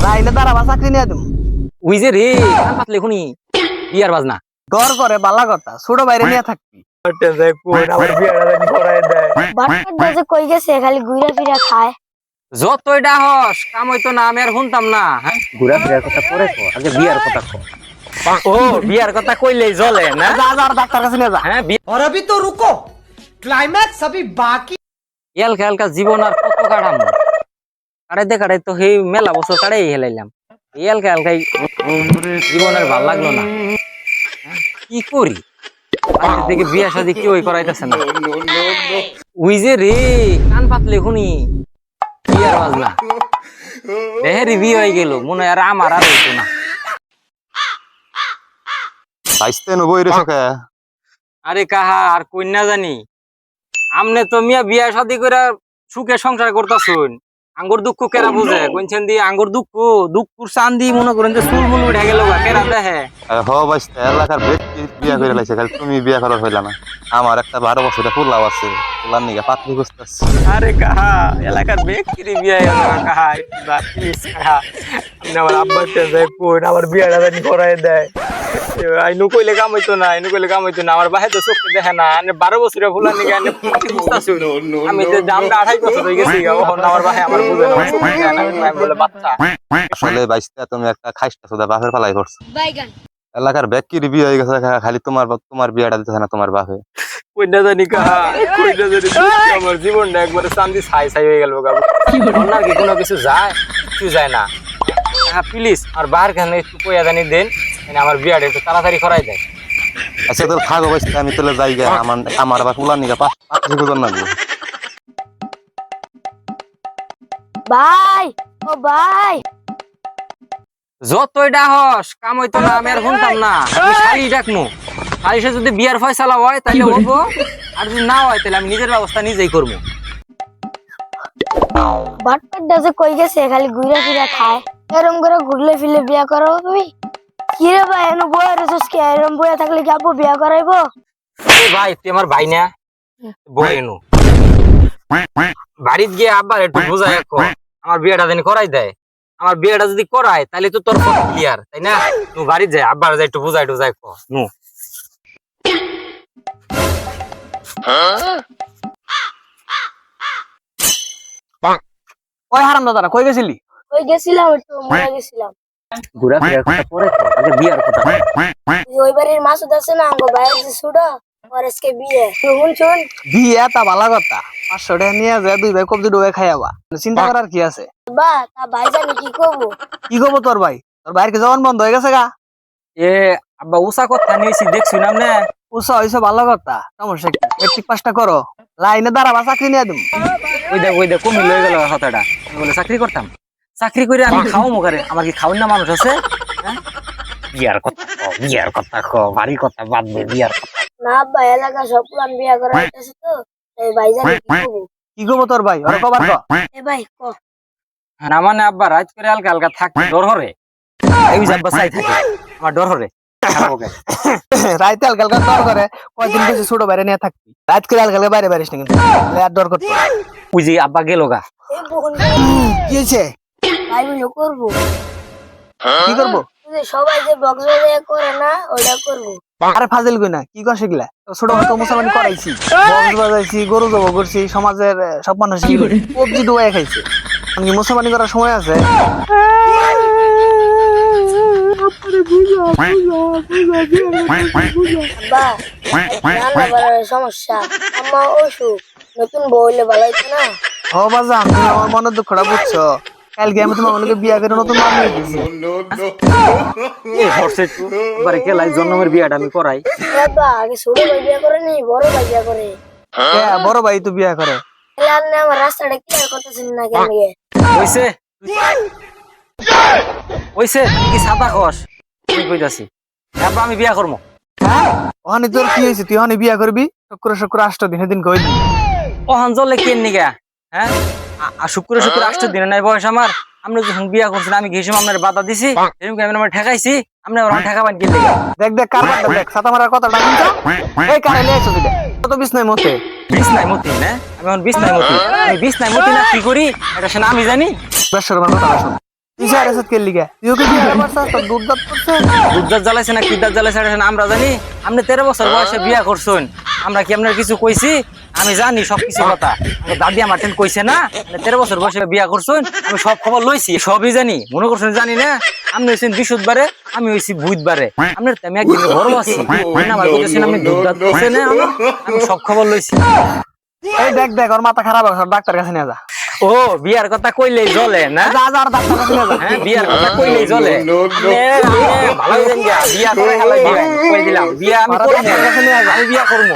লাইনে দাঁড়াবা চাকরি নিয়ে দিম। ওই যে রে কান পাতলে খুনি বিয়ার বাজনা ডর করে বালা কথা ছোট বাইরে নিয়ে থাকবি। বাটপাটা যে কই গেছে খালি ঘুরে ফিরে খায়। যত এটা হস কাম হইতো না আমি আর শুনতাম না। হ্যাঁ ঘুরা ফিরার কথা পরে কো, আগে বিয়ার কথা কো। ও বিয়ার কথা কইলেই জ্বলে না। যা যা আর ডাক্তার কাছে নিয়ে যা। হ্যাঁ और अभी तो रुको, क्लाइमैक्स अभी बाकी। এলকা এলকা জীবন আর কত কাটাম কাটাইতে তো সেই মেলা বছর কাটাই হেলাইলাম। এলকা এলকাই জীবনের ভাল লাগলো না। হ্যাঁ, কি করি আজকে থেকে বিয়া শাদি কেউই করাইতেছে না। ওই যে রে কান পাতলে শুনি বিয়ার বাজনা দেহের বিয়ে হয়ে গেল মনে হয় আর আমার আর হইতো না। আরে কাহা আর কন্যা জানি আমনে তো মিয়া বিয়া শাদি করে সুখে সংসার করতাছুন। আঙ্গুর দুঃখ কেরা বুঝে কোনছেন দি আঙ্গুর দুঃখুর চান্দি মনে করেন যে চুল মুল উঠে গেল কেরা দেখে। এলাকার ব্যক্তি বিয়া করে লাইছে, খালি তুমি বিয়া করার হইলা না। আমার একটা 12 বছরের পোলাও আছে, পোলার নিকে পাতলি খুঁজতেছি। আরে কাহা এলাকার ব্যক্তির বিয়ে হলো না কাহা প্লিজ কাহা আপনি আমার আব্বার টেনশন কোন আমার বিয়াটা জানি করাই দেয়। আইনু কইলে কাম হইতো না, আইনু কইলে কাম হইতো না। আমার বাহে তো চোখে দেখে না। আনে 12 বছরের ফুলার নিকে আনে খুঁজতাছুন। আমি তো জামটা 28 বছর হয়ে গেছি এখন আমার বাহে আমার বুঝে না চোখে দেখে না। আমি বলে বাচ্চা আসলে বাইসতে তুমি একটা খাইস্তা সুদা বাপের ফালাই করছো। বাইগান এলাকার ব্যক্তির বিয়ে হয়ে গেছে, খালি তোমার বিয়াটা দিতেছে না তোমার বাপে। কইনা জানি কাহা কইনা জানি আমার জীবনটা একবারে শান্তি ছাই ছাই হয়ে গেল গাবো। আপনার কি কোনো কিছু যায়? কিছু যায় না। হ্যাঁ প্লিজ আর বাহার খানে একটু কইয়া জানি দেন, আমার বিয়াটা একটু তাড়াতাড়ি করাই দেয়। আচ্ছা তোর থাকো বাইসতে, আমি তোলে যাই গা। আমার আবার পোলার নিকে পাতলি খুঁজন না। ভাই ও ভাই যতই ডাহস কাম হইতো না আমি আর শুনতাম না। আমি শাড়ি ডাকমু, শাড়িতে যদি বিয়ার ফয়সালা হয় তাহলে হবো, আর যদি না হয় তাহলে আমি নিজের ব্যবস্থা নিজেই করবো। বাটপাটা যে কই গেছে খালি ঘুরে ফিরে খায়। এরম করে ঘুরলে ফিরলে বিয়া করো তুমি? কি রে ভাই এনে বয়ে রেছিস কি? এরম বয়ে থাকলে কি আব্বু বিয়া করাইবো? এ ভাই তুই আমার ভাই না, বই এনু বাড়িতে গিয়ে আব্বার একটু বুঝাই আমার বিয়েটা যেন করাই দেয়। আমার বিয়েটা যদি করায় তাহলে তো তোর ক্লিয়ার, তাই না? তুই বাড়িতে যাই আব্বার যাই একটু বুঝাই টুজাই নু। ওই হারাম দাদা কই গেছিলি? ওই গেছিলাম একটু মরে গেছিলাম। ঘুরা ফিরার কথা পরে কর, আগে বিয়ার কথা। ওই বাড়ির মাসুদ আছে না আঙ্গো ভাইয়ের যে ছোট ওর আজকে বিয়ে। শুন বিয়ে তা বালা কথা। 500 টাকা নিয়ে যায় দুই ভাই কবজি ডুবে খাইয়াবা। চিন্তা করার কি আছে? বা তা ভাই জানি কি করবো? কি করবো তোর ভাই? তোর ভাইয়ের কি জবান বন্ধ হয়ে গেছে গা? এ আব্বা উষা কথা নিয়েছি দেখছি না আমনে। উৎসাহ হয়েছে ভালো কথা, সমস্যা কি? মেট্রিক পাসটা করো, লাইনে দাঁড়াবা চাকরি নিয়ে দিম। ওই দেখ কমি লয়ে গেল কথাটা। আমি বলে চাকরি করতাম, চাকরি করে আমি খাও মুখারে। আমার কি খাওয়ার না মানুষ আছে? হ্যাঁ বিয়ার কথা কো, বিয়ার কথা কো, বাড়ির কথা বাদ দে, বিয়ার কথা। না আব্বা এলাকা সব প্লান বিয়া করা হইতেছে তো এই ভাই জানি কি করবো? কি করবো তোর ভাই? ওরা কবার ক? এ ভাই ক না মানে আব্বা রাত করে হালকা হালকা থাকতে ডর হরে। এই আব্বা চাই থাকে আমার ডর হরে। রাইতে হালকা হালকা ডর করে, কয়দিন বেশি ছোট বাইরে নিয়ে থাকবি। রাত করে হালকা হালকা বাইরে বাইরিস না কিন্তু, আর ডর করতে। ওই যে আব্বা গেল গা। এই বোন কি হয়েছে? ভাই বলে করবো। কি করবো? যে সবাই যে বক্স বাজায় করে না ওটা করবো। আরে ফাজিল কই না, কি কর শিখলা? ছোট মতো মুসলমানি করাইছি, বক্স বাজাইছি, গরু জব করছি, সমাজের সব মানুষ কবজি ডুবাই খাইছে। কি মুসলমানি করার সময় আছে? বা রান্না বাড়ার সমস্যা, আম্মা অসুখ, নতুন বউ হইলে ভালো হইতো না? ও বাজান তুমি আমার মনের দুঃখটা বুঝছো। কালকে আমি তোমার মনে বিয়া করে নতুন মা নিয়ে দিয়েছি। এবারে কেলাই জন্মের বিয়াটা আমি করাই। বাবা আগে ছোট ভাই বিয়া করে নি বড় ভাই বিয়া করে। বড় ভাই তো বিয়া করে। তাহলে আপনি আমার রাস্তাটা ক্লিয়ার করতেছেন না কেন? হইছে হইছে কি সাদা খস আমি কইতাছি আব্বা আমি বিয়া করবো। হ্যাঁ ওখানে তোর কি হয়েছে? তুই ওখানে বিয়া করবি? শুক্র শুক্র 8 দিন দিন কইলি ওহান জলে কেন নিগা? হ্যাঁ শুক্র 8 দিনে নাই বয়স আমার। আমরা যখন বিয়া করছি আমি ঘেসে আপনার বাধা দিছি, এরকম আমি আমার ঠেকাইছি, আপনি আমার ঠেকাবেন কি লেগে? দেখ দেখ কারবারটা দেখ, ছাতা মারার কথাটা শুনছো? এই কারে নিয়েছো তুই? কত বিছনাই মতে বিছনায় মতি না আমি এখন বিছনায় মতি। আমি বিছনায় মতি না কি করি এটা সেনা আমি জানি। বেশর কথা শোন, তুই স্যার এসে কে লিগা তুই ওকে বিয়ে করছিস তোর দুধ দাঁত করছে দুধ জ্বালাইছে না কি দাঁত জ্বালাইছে এটা আমরা জানি। আপনি 13 বছর বয়সে বিয়া করছেন, আমরা কি আপনার কিছু কইছি? আমি জানি সবকিছু কথা। আমার দাদি আমার টেন কইছে না, আপনি 13 বছর বয়সে বিয়া করছেন, আমি সব খবর লইছি, সবই জানি। মনে করছেন জানি না? আপনি হইছেন বৃহস্পতিবারে, আমি হইছি বুধবারে। আপনার তো আমি একদিন বড় আছি, আপনি আমার বলতেছেন আমি দুধ দাঁত করছে না, আমি সব খবর লইছি। এই দেখ দেখ ওর মাথা খারাপ আছে, ডাক্তার কাছে নিয়ে যা। ও বিয়ার কথা কইলেই জ্বলে না? যা যা আর ডাক্তার কাছে নিয়ে যা। হ্যাঁ বিয়ার কথা কইলেই জ্বলে। ভালো হইছেন গিয়া, বিয়া করে হেলাই দিবেন, কই দিলাম বিয়া আমি করব, আমি বিয়া করব।